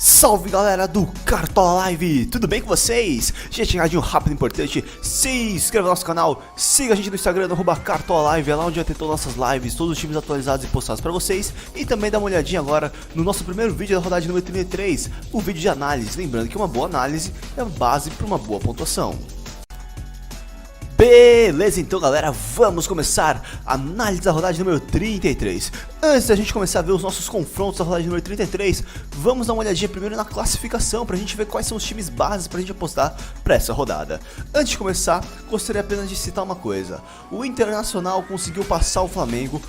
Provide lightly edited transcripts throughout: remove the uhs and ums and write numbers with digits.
Salve galera do Cartola Live, tudo bem com vocês? Gente, recadinho rápido e importante, se inscreva no nosso canal, siga a gente no Instagram, @Cartola Live, é lá onde vai ter todas as nossas lives, todos os times atualizados e postados pra vocês. E também dá uma olhadinha agora no nosso primeiro vídeo da rodada número 33, o vídeo de análise, lembrando que uma boa análise é a base para uma boa pontuação. Beleza, então galera, vamos começar a análise da rodada número 33. Antes da gente começar a ver os nossos confrontos da rodada número 33, vamos dar uma olhadinha primeiro na classificação pra gente ver quais são os times bases pra gente apostar pra essa rodada. Antes de começar, gostaria apenas de citar uma coisa: o Internacional conseguiu passar o Flamengo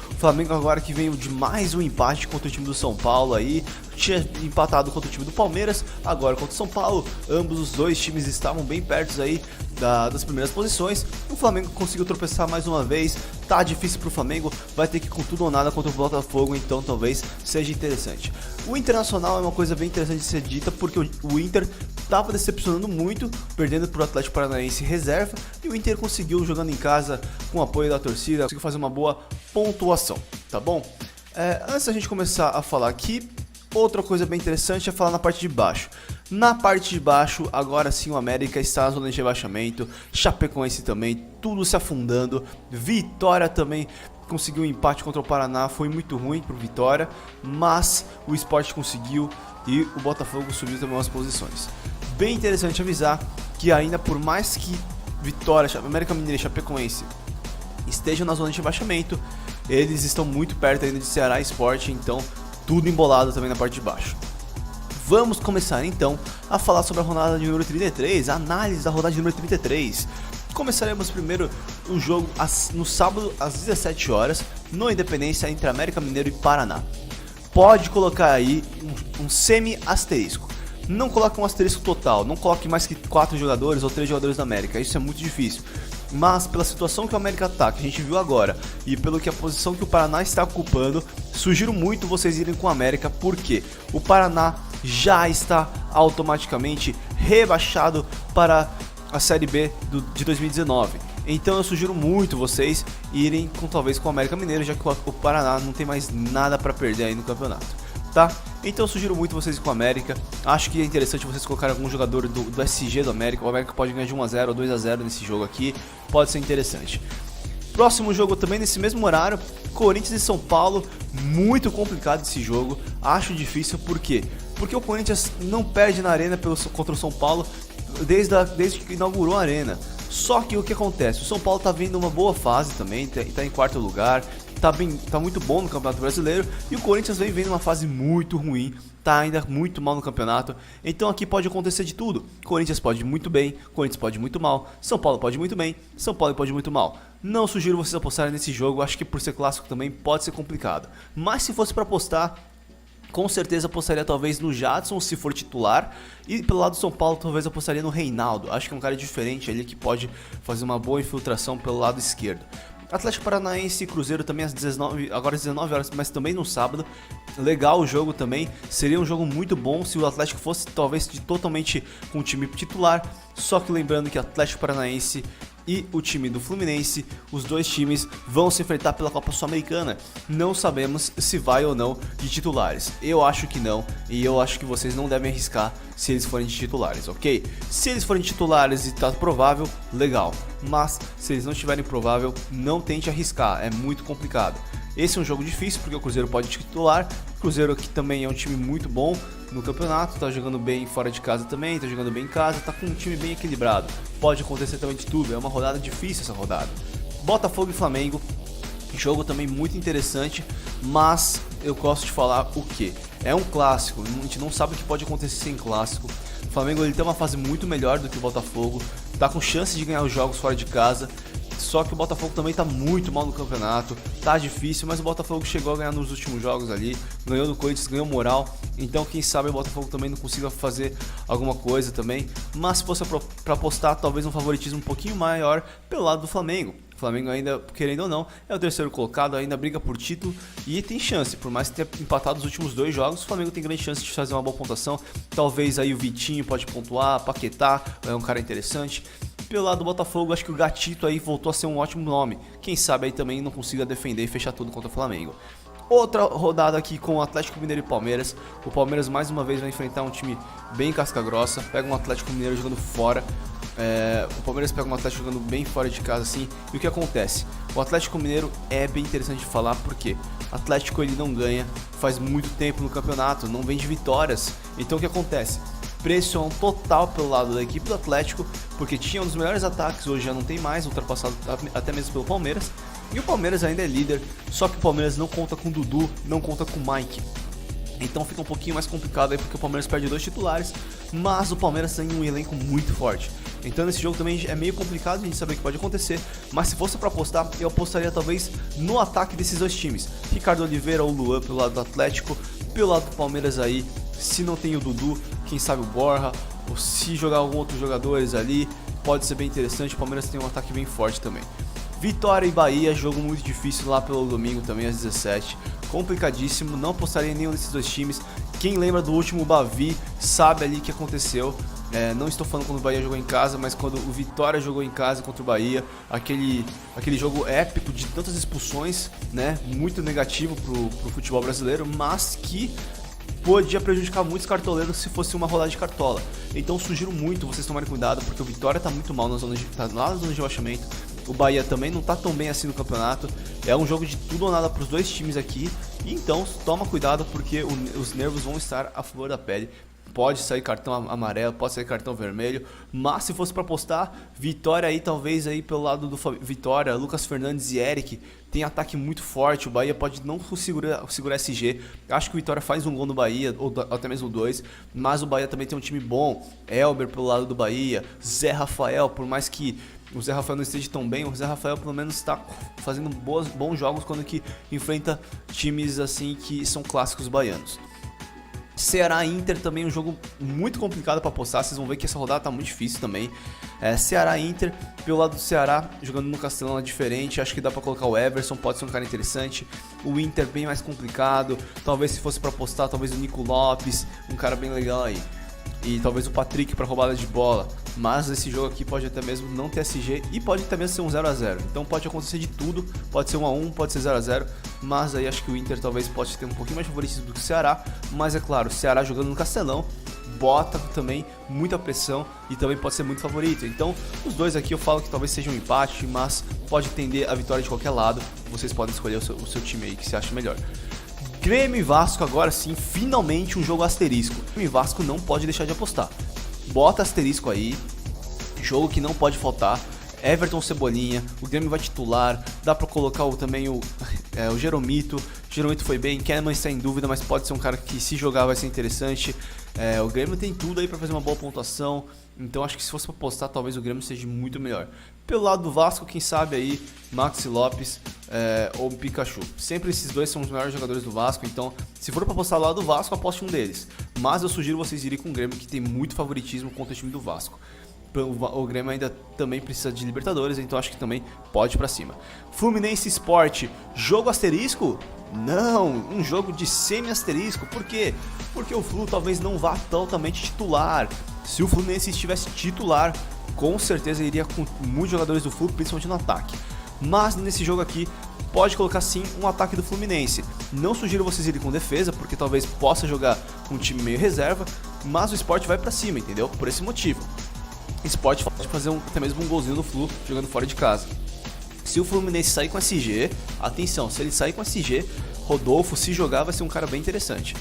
agora que veio de mais um empate contra o time do São Paulo aí. Tinha empatado contra o time do Palmeiras, agora contra o São Paulo. Ambos os dois times estavam bem perto aí das primeiras posições. O Flamengo conseguiu tropeçar mais uma vez. Tá difícil pro Flamengo, vai ter que ir com tudo ou nada contra o Botafogo, então talvez seja interessante. O Internacional é uma coisa bem interessante de ser dita, porque o Inter tava decepcionando muito, perdendo pro Atlético Paranaense reserva, e o Inter conseguiu, jogando em casa, com o apoio da torcida, conseguiu fazer uma boa pontuação, tá bom? Antes da gente começar a falar aqui, outra coisa bem interessante é falar na parte de baixo. Na parte de baixo, agora sim o América está na zona de rebaixamento, Chapecoense também, tudo se afundando, Vitória também conseguiu um empate contra o Paraná, foi muito ruim pro Vitória, mas o Sport conseguiu e o Botafogo subiu também umas posições. Bem interessante avisar que ainda por mais que Vitória, América Mineira e Chapecoense estejam na zona de rebaixamento, eles estão muito perto ainda de Ceará e Sport, então tudo embolado também na parte de baixo. Vamos começar então a falar sobre a rodada de número 33, a análise da rodada de número 33. Começaremos primeiro o jogo no sábado às 17 horas, no Independência, entre América Mineiro e Paraná. Pode colocar aí um semi-asterisco. Não coloque um asterisco total, não coloque mais que 4 jogadores ou 3 jogadores da América, isso é muito difícil. Mas pela situação que o América tá, que a gente viu agora, e pelo que a posição que o Paraná está ocupando, sugiro muito vocês irem com o América, porque o Paraná já está automaticamente rebaixado para a Série B de 2019. Então eu sugiro muito vocês irem talvez com o América Mineiro, já que o Paraná não tem mais nada para perder aí no campeonato, tá? Então eu sugiro muito vocês ir com o América. Acho que é interessante vocês colocarem algum jogador do SG do América. O América pode ganhar de 1-0 ou 2-0 nesse jogo aqui, pode ser interessante. Próximo jogo também nesse mesmo horário, Corinthians e São Paulo. Muito complicado esse jogo, acho difícil. Por quê? Porque o Corinthians não perde na arena contra o São Paulo desde que inaugurou a arena. Só que o que acontece? O São Paulo tá vindo uma boa fase também, tá em quarto lugar, tá muito bom no Campeonato Brasileiro, e o Corinthians vem vendo uma fase muito ruim, tá ainda muito mal no campeonato. Então aqui pode acontecer de tudo. Corinthians pode ir muito bem, Corinthians pode ir muito mal, São Paulo pode ir muito bem, São Paulo pode ir muito mal. Não sugiro vocês apostarem nesse jogo, acho que por ser clássico também pode ser complicado. Mas se fosse para apostar, com certeza apostaria talvez no Jadson, se for titular. E pelo lado do São Paulo, talvez apostaria no Reinaldo. Acho que é um cara diferente ali que pode fazer uma boa infiltração pelo lado esquerdo. Atlético Paranaense e Cruzeiro também agora às 19 horas, mas também no sábado. Legal o jogo também. Seria um jogo muito bom se o Atlético fosse talvez totalmente com o time titular. Só que lembrando que Atlético Paranaense e o time do Fluminense, os dois times vão se enfrentar pela Copa Sul-Americana. Não sabemos se vai ou não de titulares. Eu acho que não, e eu acho que vocês não devem arriscar se eles forem de titulares, ok? Se eles forem de titulares e tá provável, legal. Mas se eles não estiverem provável, não tente arriscar, é muito complicado. Esse é um jogo difícil porque o Cruzeiro pode titular. O Cruzeiro aqui também é um time muito bom no campeonato, tá jogando bem fora de casa também, tá jogando bem em casa, tá com um time bem equilibrado. Pode acontecer também de tudo, é uma rodada difícil essa rodada. Botafogo e Flamengo, jogo também muito interessante, mas eu gosto de falar o que? É um clássico, a gente não sabe o que pode acontecer em clássico. O Flamengo ele tem uma fase muito melhor do que o Botafogo, tá com chance de ganhar os jogos fora de casa. Só que o Botafogo também tá muito mal no campeonato, tá difícil, mas o Botafogo chegou a ganhar nos últimos jogos ali, ganhou no Corinthians, ganhou moral, então quem sabe o Botafogo também não consiga fazer alguma coisa também, mas se fosse pra apostar, talvez um favoritismo um pouquinho maior pelo lado do Flamengo. O Flamengo ainda, querendo ou não, é o terceiro colocado, ainda briga por título e tem chance, por mais que tenha empatado os últimos 2 jogos, o Flamengo tem grande chance de fazer uma boa pontuação, talvez aí o Vitinho pode pontuar, Paquetá é um cara interessante. Pelo lado do Botafogo, acho que o Gatito aí voltou a ser um ótimo nome. Quem sabe aí também não consiga defender e fechar tudo contra o Flamengo. Outra rodada aqui com o Atlético Mineiro e Palmeiras. O Palmeiras mais uma vez vai enfrentar um time bem casca grossa. Pega um Atlético Mineiro jogando fora. O Palmeiras pega um Atlético jogando bem fora de casa assim. E o que acontece? O Atlético Mineiro é bem interessante de falar porque o Atlético ele não ganha faz muito tempo no campeonato, não vem de vitórias. Então o que acontece? Pressão total pelo lado da equipe do Atlético, porque tinha um dos melhores ataques, hoje já não tem mais, ultrapassado até mesmo pelo Palmeiras. E o Palmeiras ainda é líder, só que o Palmeiras não conta com o Dudu, não conta com o Mike. Então fica um pouquinho mais complicado aí porque o Palmeiras perde 2 titulares, mas o Palmeiras tem um elenco muito forte. Então nesse jogo também é meio complicado a gente saber o que pode acontecer, mas se fosse para apostar, eu apostaria talvez no ataque desses dois times. Ricardo Oliveira ou Luan pelo lado do Atlético, pelo lado do Palmeiras aí, se não tem o Dudu, quem sabe o Borja, ou se jogar algum outros jogadores ali, pode ser bem interessante. O Palmeiras tem um ataque bem forte também. Vitória e Bahia, jogo muito difícil lá pelo domingo também às 17, complicadíssimo, não apostaria em nenhum desses dois times. Quem lembra do último Bavi sabe ali o que aconteceu. Não estou falando quando o Bahia jogou em casa, mas quando o Vitória jogou em casa contra o Bahia, aquele jogo épico de tantas expulsões, né, muito negativo pro futebol brasileiro, mas que podia prejudicar muitos cartoleiros se fosse uma rodada de cartola. Então sugiro muito vocês tomarem cuidado, porque o Vitória tá muito mal tá lá na zona de rebaixamento. O Bahia também não tá tão bem assim no campeonato. É um jogo de tudo ou nada pros dois times aqui. E então toma cuidado porque os nervos vão estar à flor da pele. Pode sair cartão amarelo, pode sair cartão vermelho, mas se fosse para apostar, Vitória aí talvez aí pelo lado do Vitória, Lucas Fernandes e Eric tem ataque muito forte. O Bahia pode não segurar SG. Acho que o Vitória faz um gol no Bahia, ou até mesmo 2, mas o Bahia também tem um time bom. Elber pelo lado do Bahia, Zé Rafael, por mais que o Zé Rafael não esteja tão bem, o Zé Rafael pelo menos está fazendo bons jogos quando que enfrenta times assim que são clássicos baianos. Ceará e Inter também é um jogo muito complicado para apostar, vocês vão ver que essa rodada tá muito difícil também. Ceará e Inter, pelo lado do Ceará, jogando no Castelão é diferente, acho que dá para colocar o Everson, pode ser um cara interessante. O Inter bem mais complicado, talvez se fosse para apostar, talvez o Nico Lopes, um cara bem legal aí. E talvez o Patrick para roubada de bola, mas esse jogo aqui pode até mesmo não ter SG e pode até mesmo ser um 0 a 0. Então pode acontecer de tudo, pode ser 1 a 1, pode ser 0 a 0, mas aí acho que o Inter talvez possa ter um pouquinho mais de favoritismo do que o Ceará, mas é claro, o Ceará jogando no Castelão bota também muita pressão e também pode ser muito favorito. Então os dois aqui eu falo que talvez seja um empate, mas pode tender a vitória de qualquer lado. Vocês podem escolher o seu time aí que você acha melhor. Grêmio e Vasco agora sim, finalmente um jogo asterisco. Grêmio e Vasco não pode deixar de apostar. Bota asterisco aí, jogo que não pode faltar. Everton Cebolinha, o Grêmio vai titular, dá pra colocar também o Jeromito. Jeromito foi bem, Kahneman está em dúvida, mas pode ser um cara que se jogar vai ser interessante. O Grêmio tem tudo aí pra fazer uma boa pontuação, então acho que se fosse pra apostar talvez o Grêmio seja muito melhor. Pelo lado do Vasco, quem sabe aí, Maxi Lopes ou Pikachu. Sempre esses dois são os melhores jogadores do Vasco, então se for pra apostar do lado do Vasco, aposte um deles. Mas eu sugiro vocês irem com o Grêmio, que tem muito favoritismo contra o time do Vasco. O Grêmio ainda também precisa de Libertadores, então acho que também pode ir pra cima. Fluminense Sport, jogo asterisco? Não, um jogo de semi-asterisco. Por quê? Porque o Flu talvez não vá totalmente titular. Se o Fluminense estivesse titular, com certeza iria com muitos jogadores do Flu, principalmente no ataque. Mas nesse jogo aqui, pode colocar sim um ataque do Fluminense. Não sugiro vocês irem com defesa, porque talvez possa jogar com um time meio reserva, mas o Sport vai pra cima, entendeu? Por esse motivo. Sport pode fazer até mesmo um golzinho no Flu jogando fora de casa. Se o Fluminense sair com SG, atenção, se ele sair com SG, Rodolfo, se jogar, vai ser um cara bem interessante.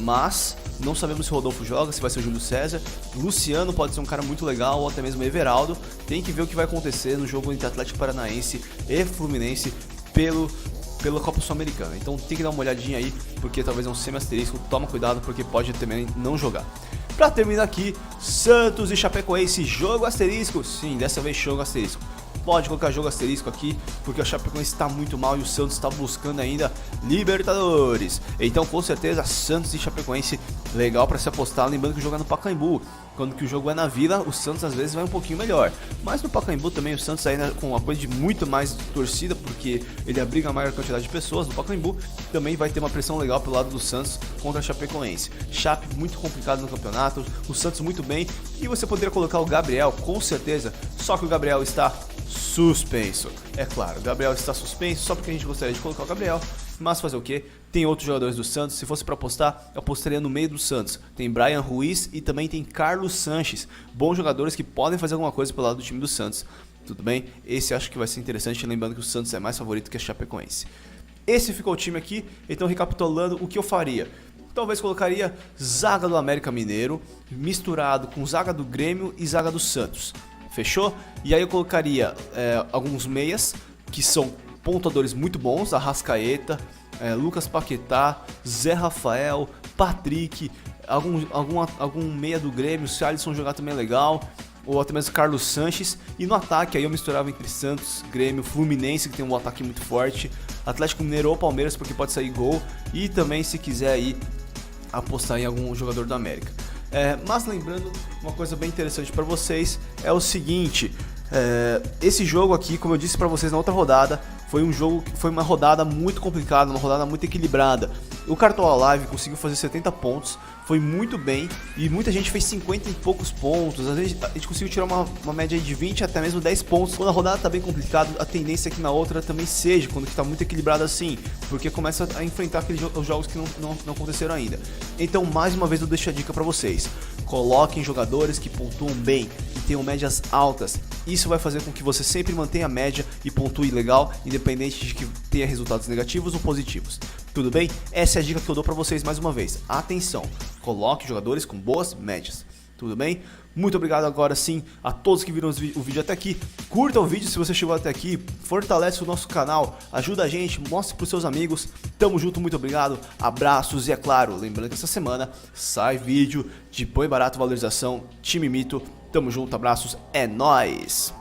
Mas não sabemos se o Rodolfo joga, se vai ser o Júlio César. Luciano pode ser um cara muito legal, ou até mesmo Everaldo. Tem que ver o que vai acontecer no jogo entre Atlético Paranaense e Fluminense pela Copa Sul-Americana. Então tem que dar uma olhadinha aí, porque talvez é um semi-asterisco. Toma cuidado, porque pode também não jogar. Pra terminar aqui, Santos e Chapecoense, jogo asterisco. Sim, dessa vez jogo asterisco. Pode colocar jogo asterisco aqui, porque o Chapecoense está muito mal e o Santos está buscando ainda Libertadores. Então com certeza Santos e Chapecoense, legal para se apostar. Lembrando que o jogo é no Pacaembu, quando que o jogo é na Vila, o Santos às vezes vai um pouquinho melhor. Mas no Pacaembu também o Santos ainda com uma coisa de muito mais torcida, porque ele abriga a maior quantidade de pessoas. No Pacaembu também vai ter uma pressão legal pelo lado do Santos contra a Chapecoense. Chape muito complicado no campeonato, o Santos muito bem, e você poderia colocar o Gabriel com certeza, só que o Gabriel está suspenso. É claro, o Gabriel está suspenso, só porque a gente gostaria de colocar o Gabriel, mas fazer o quê? Tem outros jogadores do Santos, se fosse para apostar, eu apostaria no meio do Santos. Tem Brian Ruiz e também tem Carlos Sanches, bons jogadores que podem fazer alguma coisa pelo lado do time do Santos. Tudo bem? Esse acho que vai ser interessante, lembrando que o Santos é mais favorito que a Chapecoense. Esse ficou o time aqui, então recapitulando o que eu faria. Talvez colocaria zaga do América Mineiro, misturado com zaga do Grêmio e zaga do Santos. Fechou? E aí eu colocaria alguns meias, que são pontuadores muito bons, Arrascaeta, Lucas Paquetá, Zé Rafael, Patrick, algum meia do Grêmio, se Alisson jogar também é legal, ou até mesmo Carlos Sanches. E no ataque aí eu misturava entre Santos, Grêmio, Fluminense, que tem um ataque muito forte, Atlético Mineiro ou Palmeiras, porque pode sair gol, e também se quiser aí apostar em algum jogador do América. Mas lembrando, uma coisa bem interessante para vocês é o seguinte: esse jogo aqui, como eu disse para vocês na outra rodada, foi uma rodada muito complicada, uma rodada muito equilibrada. O Cartola Live conseguiu fazer 70 pontos, foi muito bem, e muita gente fez 50 e poucos pontos. Às vezes a gente conseguiu tirar uma média de 20 até mesmo 10 pontos. Quando a rodada tá bem complicada, a tendência é que na outra também seja, quando está muito equilibrado assim, porque começa a enfrentar os jogos que não aconteceram ainda. Então, mais uma vez eu deixo a dica para vocês: coloquem jogadores que pontuam bem, que tenham médias altas. Isso vai fazer com que você sempre mantenha a média e pontue legal, independente de que tenha resultados negativos ou positivos. Tudo bem? Essa é a dica que eu dou pra vocês mais uma vez. Atenção, coloque jogadores com boas médias. Tudo bem? Muito obrigado agora sim a todos que viram o vídeo até aqui. Curta o vídeo se você chegou até aqui, fortalece o nosso canal, ajuda a gente, mostre pros seus amigos. Tamo junto, muito obrigado, abraços e é claro, lembrando que essa semana sai vídeo de Põe Barato Valorização, Time Mito. Tamo junto, abraços, é nóis!